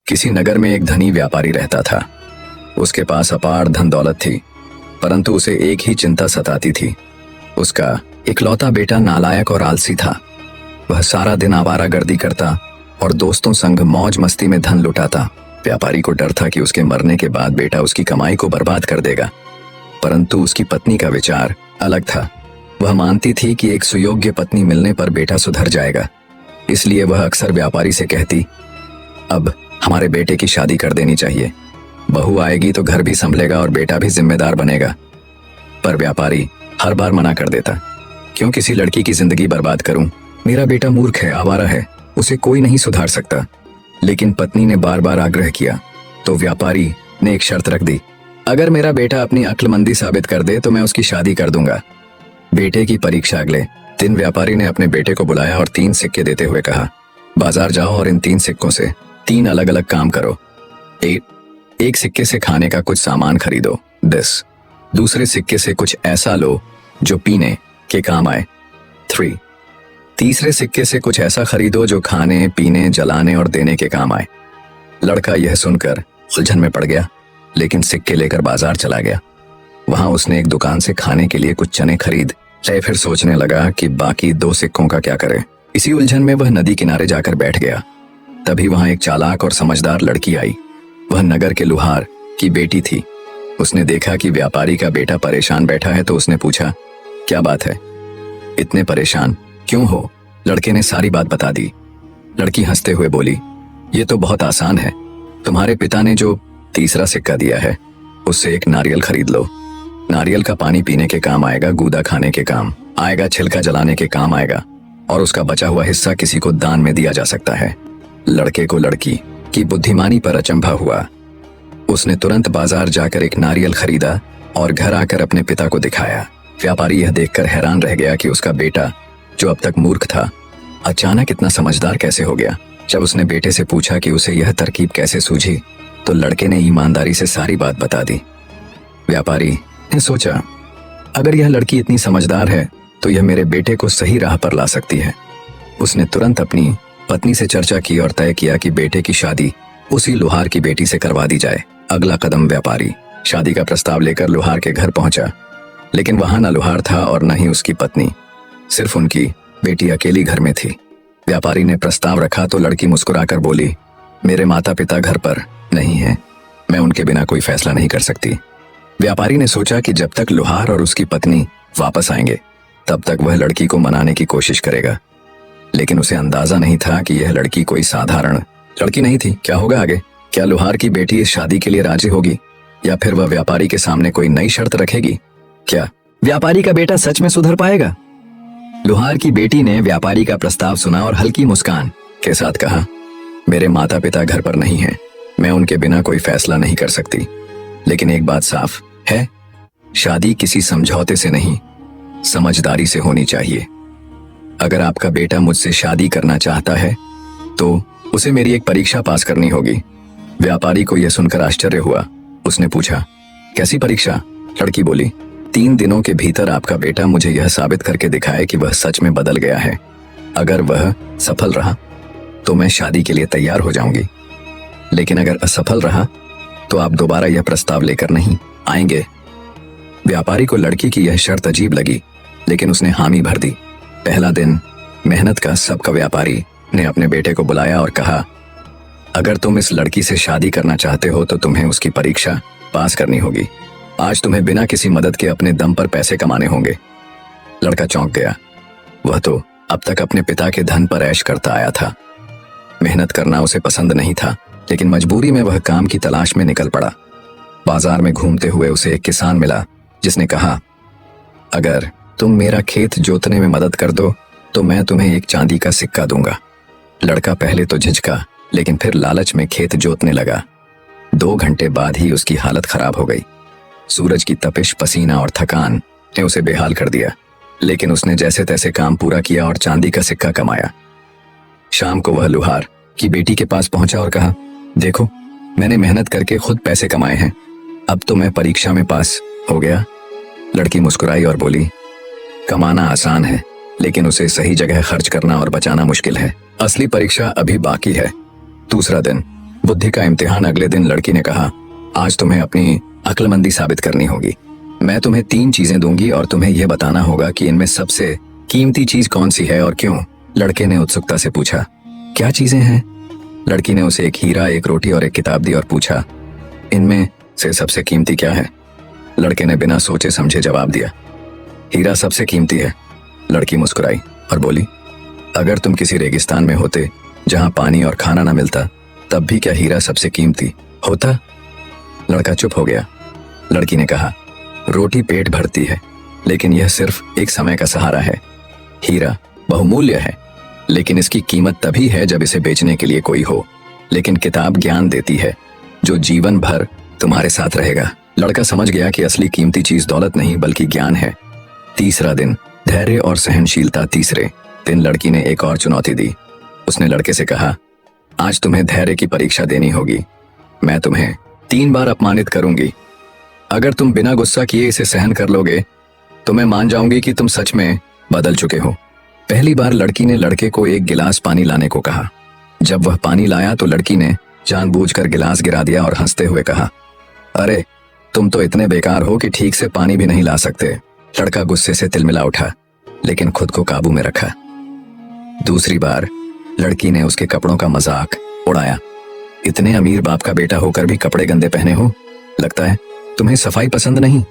किसी नगर में एक धनी व्यापारी रहता था। उसके पास अपार धन दौलत थी, परंतु उसे एक ही चिंता सताती थी। उसका इकलौता बेटा नालायक और आलसी था। वह सारा दिन आवारागर्दी करता और दोस्तों संग मौज मस्ती में धन लुटाता। व्यापारी को डर था कि उसके मरने के बाद बेटा उसकी कमाई को बर्बाद कर देगा, परंतु उसकी पत्नी का विचार अलग था। वह मानती थी कि एक सुयोग्य पत्नी मिलने पर बेटा सुधर जाएगा। इसलिए वह अक्सर व्यापारी से कहती, अब हमारे बेटे की शादी कर देनी चाहिए। बहू आएगी तो घर भी संभलेगा और बेटा भी जिम्मेदार बनेगा। पर व्यापारी हर बार मना कर देता, क्यों किसी लड़की की जिंदगी बर्बाद करूं? मेरा बेटा मूर्ख है, आवारा है, उसे कोई नहीं सुधार सकता। लेकिन पत्नी ने बार बार आग्रह किया तो व्यापारी ने एक शर्त रख दी, अगर मेरा बेटा अपनी अक्लमंदी साबित कर दे तो मैं उसकी शादी कर दूंगा। बेटे की परीक्षा अगले दिन व्यापारी ने अपने बेटे को बुलाया और 3 सिक्के देते हुए कहा, बाजार जाओ और इन 3 सिक्कों से 3 अलग अलग काम करो। एक सिक्के से खाने का कुछ सामान खरीदो, 10। दूसरे सिक्के से कुछ ऐसा लो जो पीने के काम आए, 3। तीसरे सिक्के से कुछ ऐसा खरीदो जो खाने पीने जलाने और देने के काम आए। लड़का यह सुनकर उलझन में पड़ गया, लेकिन सिक्के लेकर बाजार चला गया। वहां उसने एक दुकान से खाने के लिए कुछ चने खरीद ले। फिर सोचने लगा कि बाकी 2 सिक्कों का क्या करे। इसी उलझन में वह नदी किनारे जाकर बैठ गया। तभी वहां एक चालाक और समझदार लड़की आई। वह नगर के लुहार की बेटी थी। उसने देखा कि व्यापारी का बेटा परेशान बैठा है तो उसने पूछा, क्या बात है, इतने परेशान क्यों हो? लड़के ने सारी बात बता दी। लड़की हंसते हुए बोली, ये तो बहुत आसान है। तुम्हारे पिता ने जो तीसरा सिक्का दिया है उससे एक नारियल खरीद लो। नारियल का पानी पीने के काम आएगा, गूदा खाने के काम आएगा, छिलका जलाने के काम आएगा और उसका बचा हुआ हिस्सा किसी को दान में दिया जा सकता है। लड़के को लड़की की बुद्धिमानी पर अचंभा हुआ। उसने तुरंत बाजार जाकर एक नारियल खरीदा और घर आकर अपने पिता को दिखाया। व्यापारी यह देखकर हैरान रह गया कि उसका बेटा, जो अब तक मूर्ख था, अचानक इतना समझदार कैसे हो गया। जब उसने बेटे से पूछा कि उसे यह तरकीब कैसे सूझी, तो लड़के ने ईमानदारी से सारी बात बता दी। व्यापारी ने सोचा, अगर यह लड़की इतनी समझदार है तो यह मेरे बेटे को सही राह पर ला सकती है। उसने तुरंत अपनी पत्नी से चर्चा की और तय किया कि बेटे की शादी उसी लुहार की बेटी से करवा दी जाए। अगला कदम, व्यापारी शादी का प्रस्ताव लेकर लुहार के घर पहुंचा, लेकिन वहां न लुहार था और न ही उसकी पत्नी, सिर्फ उनकी बेटी अकेली घर में थी। व्यापारी ने प्रस्ताव रखा तो लड़की मुस्कुराकर बोली, मेरे माता पिता घर पर नहीं है, मैं उनके बिना कोई फैसला नहीं कर सकती। व्यापारी ने सोचा कि जब तक लुहार और उसकी पत्नी वापस आएंगे तब तक वह लड़की को मनाने की कोशिश करेगा। लेकिन उसे अंदाजा नहीं था कि यह लड़की कोई साधारण लड़की नहीं थी। क्या होगा आगे? क्या लुहार की बेटी इस शादी के लिए राजी होगी या फिर वह व्यापारी के सामने कोई नई शर्त रखेगी? क्या व्यापारी का बेटा सच में सुधर पाएगा? लुहार की बेटी ने व्यापारी का प्रस्ताव सुना और हल्की मुस्कान के साथ कहा, मेरे माता पिता घर पर नहीं हैं, मैं उनके बिना कोई फैसला नहीं कर सकती। लेकिन एक बात साफ है, शादी किसी समझौते से नहीं, समझदारी से होनी चाहिए। अगर आपका बेटा मुझसे शादी करना चाहता है तो उसे मेरी एक परीक्षा पास करनी होगी। व्यापारी को यह सुनकर आश्चर्य हुआ। उसने पूछा, कैसी परीक्षा? लड़की बोली, 3 दिनों के भीतर आपका बेटा मुझे यह साबित करके दिखाए कि वह सच में बदल गया है। अगर वह सफल रहा तो मैं शादी के लिए तैयार हो जाऊंगी, लेकिन अगर असफल रहा तो आप दोबारा यह प्रस्ताव लेकर नहीं आएंगे। व्यापारी को लड़की की यह शर्त अजीब लगी, लेकिन उसने हामी भर दी। पहला दिन मेहनत का सबका व्यापारी ने अपने बेटे को बुलाया और कहा, अगर तुम इस लड़की से शादी करना चाहते हो तो तुम्हें उसकी परीक्षा पास करनी होगी। आज तुम्हें बिना किसी मदद के अपने दम पर पैसे कमाने होंगे। लड़का चौंक गया। वह तो अब तक अपने पिता के धन पर ऐश करता आया था। मेहनत करना उसे पसंद नहीं था, लेकिन मजबूरी में वह काम की तलाश में निकल पड़ा। बाजार में घूमते हुए उसे एक किसान मिला जिसने कहा, अगर तुम मेरा खेत जोतने में मदद कर दो तो मैं तुम्हें एक चांदी का सिक्का दूंगा। लड़का पहले तो झिझका, लेकिन फिर लालच में खेत जोतने लगा। 2 घंटे बाद ही उसकी हालत खराब हो गई। सूरज की तपिश, पसीना और थकान ने उसे बेहाल कर दिया, लेकिन उसने जैसे तैसे काम पूरा किया और चांदी का सिक्का कमाया। शाम को वह लुहार की बेटी के पास पहुंचा और कहा, देखो, मैंने मेहनत करके खुद पैसे कमाए हैं, अब तो मैं परीक्षा में पास हो गया। लड़की मुस्कुराई और बोली, कमाना आसान है, लेकिन उसे सही जगह खर्च करना और बचाना मुश्किल है। असली परीक्षा अभी बाकी है। दूसरा दिन बुद्धि का इम्तिहान अगले दिन लड़की ने कहा, आज तुम्हें अपनी अक्लमंदी साबित करनी होगी। मैं तुम्हें 3 चीजें दूंगी और तुम्हें यह बताना होगा कि इनमें सबसे कीमती चीज कौन सी है और क्यों। लड़के ने उत्सुकता से पूछा, क्या चीजें हैं? लड़की ने उसे एक हीरा, एक रोटी और एक किताब दी और पूछा, इनमें से सबसे कीमती क्या है? लड़के ने बिना सोचे समझे जवाब दिया, हीरा सबसे कीमती है। लड़की मुस्कुराई और बोली, अगर तुम किसी रेगिस्तान में होते जहां पानी और खाना ना मिलता, तब भी क्या हीरा सबसे कीमती होता? लड़का चुप हो गया। लड़की ने कहा, रोटी पेट भरती है, लेकिन यह सिर्फ एक समय का सहारा है। हीरा बहुमूल्य है, लेकिन इसकी कीमत तभी है जब इसे बेचने के लिए कोई हो। लेकिन किताब ज्ञान देती है जो जीवन भर तुम्हारे साथ रहेगा। लड़का समझ गया कि असली कीमती चीज दौलत नहीं बल्कि ज्ञान है। तीसरा दिन, धैर्य और सहनशीलता। तीसरे दिन लड़की ने एक और चुनौती दी। उसने लड़के से कहा, आज तुम्हें धैर्य की परीक्षा देनी होगी। मैं तुम्हें 3 बार अपमानित करूंगी। अगर तुम बिना गुस्सा किए इसे सहन कर लोगे तो मैं मान जाऊंगी कि तुम सच में बदल चुके हो। पहली बार लड़की ने लड़के को एक गिलास पानी लाने को कहा। जब वह पानी लाया तो लड़की ने जानबूझकर गिलास गिरा दिया और हंसते हुए कहा, अरे तुम तो इतने बेकार हो कि ठीक से पानी भी नहीं ला सकते। लड़का गुस्से से तिलमिला उठा, लेकिन खुद को काबू में रखा। दूसरी बार लड़की ने उसके कपड़ों का मजाक उड़ाया। इतने अमीर बाप का बेटा होकर भी कपड़े गंदे पहने हो, लगता है तुम्हें सफाई पसंद नहीं।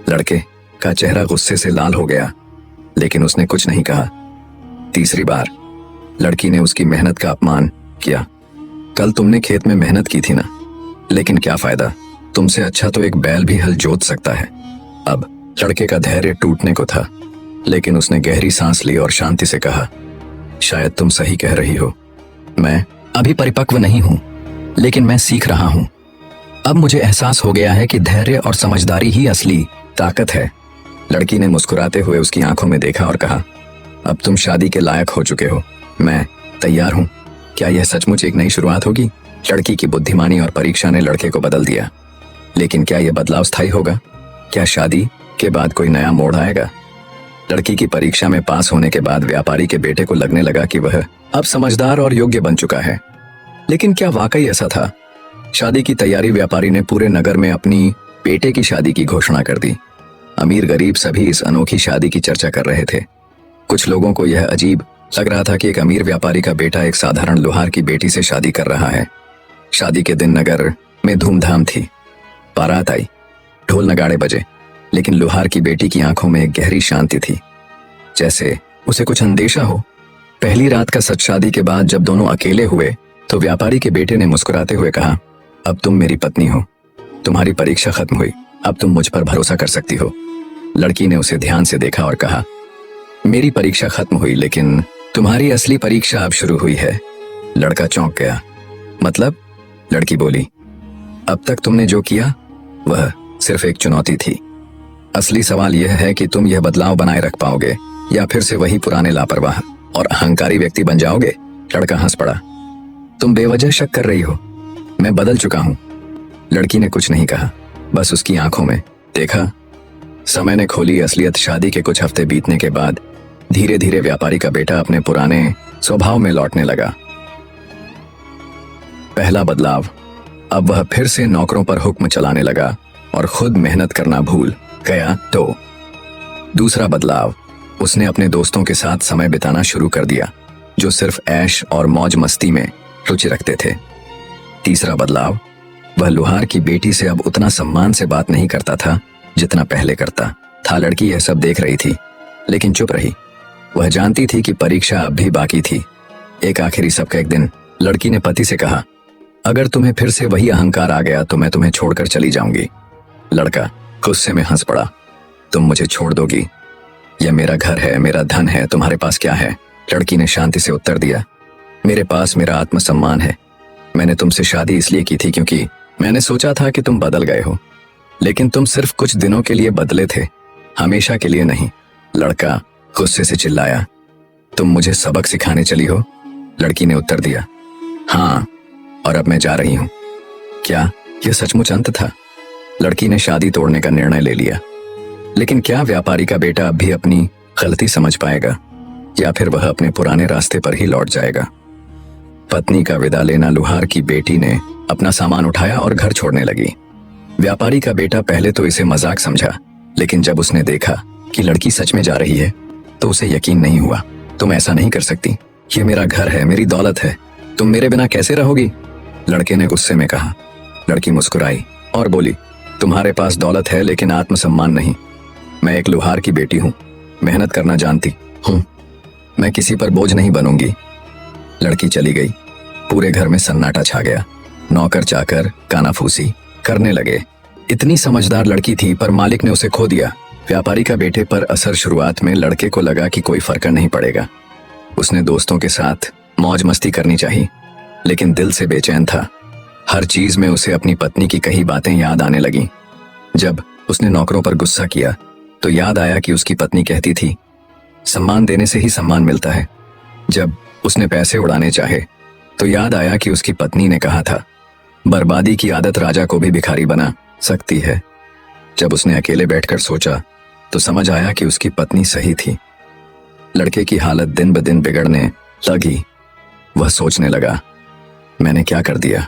लड़के का चेहरा गुस्से से लाल हो गया, लेकिन उसने कुछ नहीं कहा। तीसरी बार लड़की ने उसकी मेहनत का अपमान किया। कल तुमने खेत में मेहनत की थी ना, लेकिन क्या फायदा, तुमसे अच्छा तो एक बैल भी हल जोत सकता है। अब लड़के का धैर्य टूटने को था, लेकिन उसने गहरी सांस ली और शांति से कहा, शायद तुम सही कह रही हो। मैं अभी परिपक्व नहीं हूं, लेकिन मैं सीख रहा हूं। अब मुझे एहसास हो गया है कि धैर्य और समझदारी ही असली ताकत है। लड़की ने मुस्कुराते हुए उसकी आंखों में देखा और कहा, अब तुम शादी के लायक हो चुके हो। मैं तैयार हूं। क्या यह सचमुच एक नई शुरुआत होगी? लड़की की बुद्धिमानी और परीक्षा ने लड़के को बदल दिया, लेकिन क्या यह बदलाव स्थायी होगा? क्या शादी के बाद कोई नया मोड़ आएगा? लड़की की परीक्षा में पास होने के बाद व्यापारी के बेटे को लगने लगा कि वह अब समझदार और योग्य बन चुका है। लेकिन क्या वाकई ऐसा था? शादी की तैयारी व्यापारी ने पूरे नगर में अपनी बेटे की शादी की घोषणा कर दी। अमीर गरीब सभी इस अनोखी शादी की चर्चा कर रहे थे। कुछ लोगों को यह अजीब लग रहा था कि एक अमीर व्यापारी का बेटा एक साधारण लोहार की बेटी से शादी कर रहा है। शादी के दिन नगर में धूमधाम थी। बारात आई, ढोल नगाड़े बजे, लेकिन लोहार की बेटी की आंखों में एक गहरी शांति थी, जैसे उसे कुछ अंदेशा हो। पहली रात का सच शादी के बाद जब दोनों अकेले हुए तो व्यापारी के बेटे ने मुस्कुराते हुए कहा, अब तुम मेरी पत्नी हो। तुम्हारी परीक्षा खत्म हुई, अब तुम मुझ पर भरोसा कर सकती हो। लड़की ने उसे ध्यान से देखा और कहा, मेरी परीक्षा खत्म हुई, लेकिन तुम्हारी असली परीक्षा अब शुरू हुई है। लड़का चौंक गया। मतलब? लड़की बोली, अब तक तुमने जो किया वह सिर्फ एक चुनौती थी। असली सवाल यह है कि तुम यह बदलाव बनाए रख पाओगे या फिर से वही पुराने लापरवाह और अहंकारी व्यक्ति बन जाओगे। लड़का हंस पड़ा, तुम बेवजह शक कर रही हो, मैं बदल चुका हूं। लड़की ने कुछ नहीं कहा, बस उसकी आंखों में देखा। समय ने खोली असलियत। शादी के कुछ हफ्ते बीतने के बाद धीरे धीरे व्यापारी का बेटा अपने पुराने स्वभाव में लौटने लगा। पहला बदलाव, अब वह फिर से नौकरों पर हुक्म चलाने लगा और खुद मेहनत करना भूल गया। तो दूसरा बदलाव, उसने अपने दोस्तों के साथ समय बिताना शुरू कर दिया जो सिर्फ ऐश और मौज मस्ती में रुचि रखते थे। तीसरा बदलाव, वह लोहार की बेटी से अब उतना सम्मान से बात नहीं करता था जितना पहले करता था। लड़की यह सब देख रही थी, लेकिन चुप रही। वह जानती थी कि परीक्षा अब भी बाकी थी। एक आखिरी सबका एक दिन लड़की ने पति से कहा, अगर तुम्हें फिर से वही अहंकार आ गया तो मैं तुम्हें छोड़कर चली जाऊंगी। लड़का गुस्से में हंस पड़ा, तुम मुझे छोड़ दोगी? यह मेरा घर है, मेरा धन है, तुम्हारे पास क्या है? लड़की ने शांति से उत्तर दिया, मेरे पास मेरा आत्मसम्मान है। मैंने तुमसे शादी इसलिए की थी क्योंकि मैंने सोचा था कि तुम बदल गए हो, लेकिन तुम सिर्फ कुछ दिनों के लिए बदले थे, हमेशा के लिए नहीं। लड़का गुस्से से चिल्लाया, तुम मुझे सबक सिखाने चली हो? लड़की ने उत्तर दिया, हाँ, और अब मैं जा रही हूं। क्या यह सचमुच अंत था? लड़की ने शादी तोड़ने का निर्णय ले लिया, लेकिन क्या व्यापारी का बेटा अब भी अपनी गलती समझ पाएगा या फिर वह अपने पुराने रास्ते पर ही लौट जाएगा? पत्नी का विदा लेना लुहार की बेटी ने अपना सामान उठाया और घर छोड़ने लगी। व्यापारी का बेटा पहले तो इसे मजाक समझा, लेकिन जब उसने देखा कि लड़की सच में जा रही है तो उसे यकीन नहीं हुआ। तुम ऐसा नहीं कर सकती, ये मेरा घर है, मेरी दौलत है, तुम मेरे बिना कैसे रहोगी? लड़के ने गुस्से में कहा। लड़की मुस्कुराई और बोली, तुम्हारे पास दौलत है लेकिन आत्मसम्मान नहीं। मैं एक लुहार की बेटी हूँ, मेहनत करना जानती हूँ, मैं किसी पर बोझ नहीं बनूंगी। लड़की चली गई। पूरे घर में सन्नाटा छा गया। नौकर चाकर कानाफूसी करने लगे। इतनी समझदार लड़की थी पर मालिक ने उसे खो दिया। व्यापारी का बेटे पर असर शुरुआत में लड़के को लगा कि कोई फर्क नहीं पड़ेगा। उसने दोस्तों के साथ मौज मस्ती करनी चाहिए, लेकिन दिल से बेचैन था। हर चीज में उसे अपनी पत्नी की कही बातें याद आने लगी। जब उसने नौकरों पर गुस्सा किया तो याद आया कि उसकी पत्नी कहती थी, सम्मान देने से ही सम्मान मिलता है। जब उसने पैसे उड़ाने चाहे तो याद आया कि उसकी पत्नी ने कहा था, बर्बादी की आदत राजा को भी भिखारी बना सकती है। जब उसने अकेले बैठकर सोचा तो समझ आया कि उसकी पत्नी सही थी। लड़के की हालत दिन ब दिन बिगड़ने लगी। वह सोचने लगा, मैंने क्या कर दिया?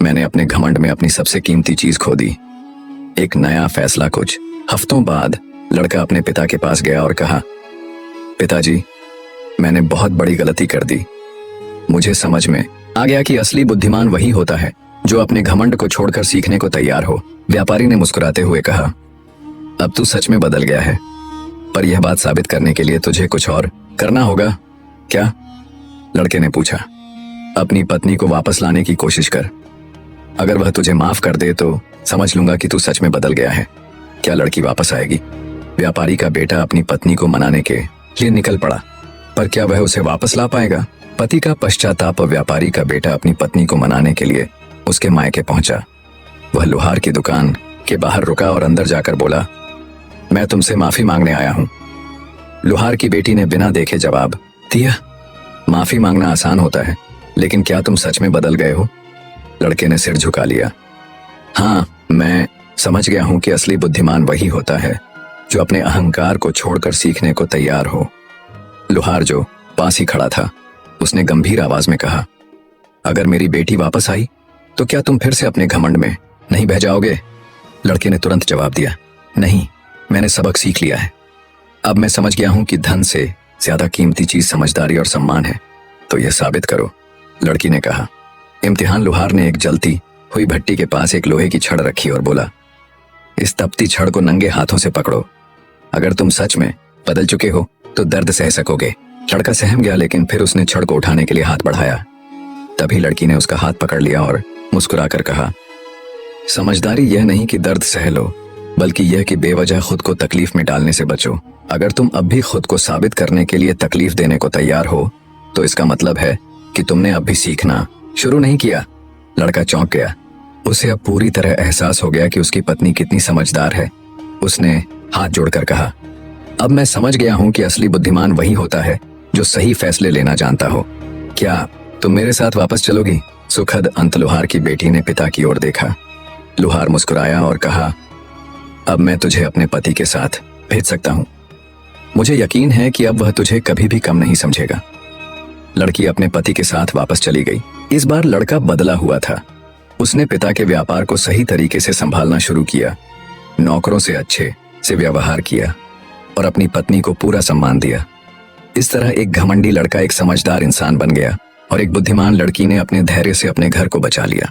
मैंने अपने घमंड में अपनी सबसे कीमती चीज खो दी। एक नया फैसला। कुछ हफ्तों बाद लड़का अपने पिता के पास गया और कहा, पिताजी, मैंने बहुत बड़ी गलती कर दी। मुझे समझ में आ गया कि असली बुद्धिमान वही होता है जो अपने घमंड को छोड़कर सीखने को तैयार हो। व्यापारी ने मुस्कुराते हुए कहा, अब तू सच में बदल गया है, पर यह बात साबित करने के लिए तुझे कुछ और करना होगा। क्या? लड़के ने पूछा। अपनी पत्नी को वापस लाने की कोशिश कर। अगर वह तुझे माफ कर दे तो समझ लूंगा कि तू सच में बदल गया है। क्या लड़की वापस आएगी? व्यापारी का बेटा अपनी पत्नी को मनाने के लिए निकल पड़ा, पर क्या वह उसे वापस ला पाएगा? पति का पश्चाताप। व्यापारी का बेटा अपनी पत्नी को मनाने के लिए उसके मायके पहुंचा। वह लुहार की दुकान के बाहर रुका और अंदर जाकर बोला, मैं तुमसे माफी मांगने आया हूं। लुहार की बेटी ने बिना देखे जवाब दिया, माफी मांगना आसान होता है, लेकिन क्या तुम सच में बदल गए हो? लड़के ने सिर झुका लिया। हाँ, मैं समझ गया हूं कि असली बुद्धिमान वही होता है जो अपने अहंकार को छोड़कर सीखने को तैयार हो। लुहार जो पास ही खड़ा था, उसने गंभीर आवाज में कहा, अगर मेरी बेटी वापस आई तो क्या तुम फिर से अपने घमंड में नहीं बह जाओगे? लड़के ने तुरंत जवाब दिया, नहीं, मैंने सबक सीख लिया है। अब मैं समझ गया हूं कि धन से ज्यादा कीमती चीज समझदारी और सम्मान है। तो यह साबित करो, लड़की ने कहा। इम्तिहान। लुहार ने एक जलती हुई भट्टी के पास एक लोहे की छड़ रखी और बोला, इस तपती छड़ को नंगे हाथों से पकड़ो। अगर तुम सच में बदल चुके हो तो दर्द सह सकोगे। लड़का सहम गया, लेकिन फिर उसने छड़ को उठाने के लिए हाथ बढ़ाया। तभी लड़की ने उसका हाथ पकड़ लिया और मुस्कुराकर कहा, समझदारी यह नहीं कि दर्द सह लो, बल्कि यह कि बेवजह खुद को तकलीफ में डालने से बचो। अगर तुम अब भी खुद को साबित करने के लिए तकलीफ देने को तैयार हो तो इसका मतलब है कि तुमने अब भी सीखना शुरू नहीं किया। लड़का चौंक गया। उसे अब पूरी तरह एहसास हो गया कि उसकी पत्नी कितनी समझदार है। उसने हाथ जोड़कर कहा, अब मैं समझ गया हूं कि असली बुद्धिमान वही होता है जो सही फैसले लेना जानता हो। क्या तुम मेरे साथ वापस चलोगी? सुखद अंत। लुहार की बेटी ने पिता की ओर देखा। लुहार मुस्कुराया और कहा, अब मैं तुझे अपने पति के साथ भेज सकता हूं। मुझे यकीन है कि अब वह तुझे कभी भी कम नहीं समझेगा। लड़की अपने पति के साथ वापस चली गई। इस बार लड़का बदला हुआ था। उसने पिता के व्यापार को सही तरीके से संभालना शुरू किया, नौकरों से अच्छे से व्यवहार किया और अपनी पत्नी को पूरा सम्मान दिया। इस तरह एक घमंडी लड़का एक समझदार इंसान बन गया और एक बुद्धिमान लड़की ने अपने धैर्य से अपने घर को बचा लिया।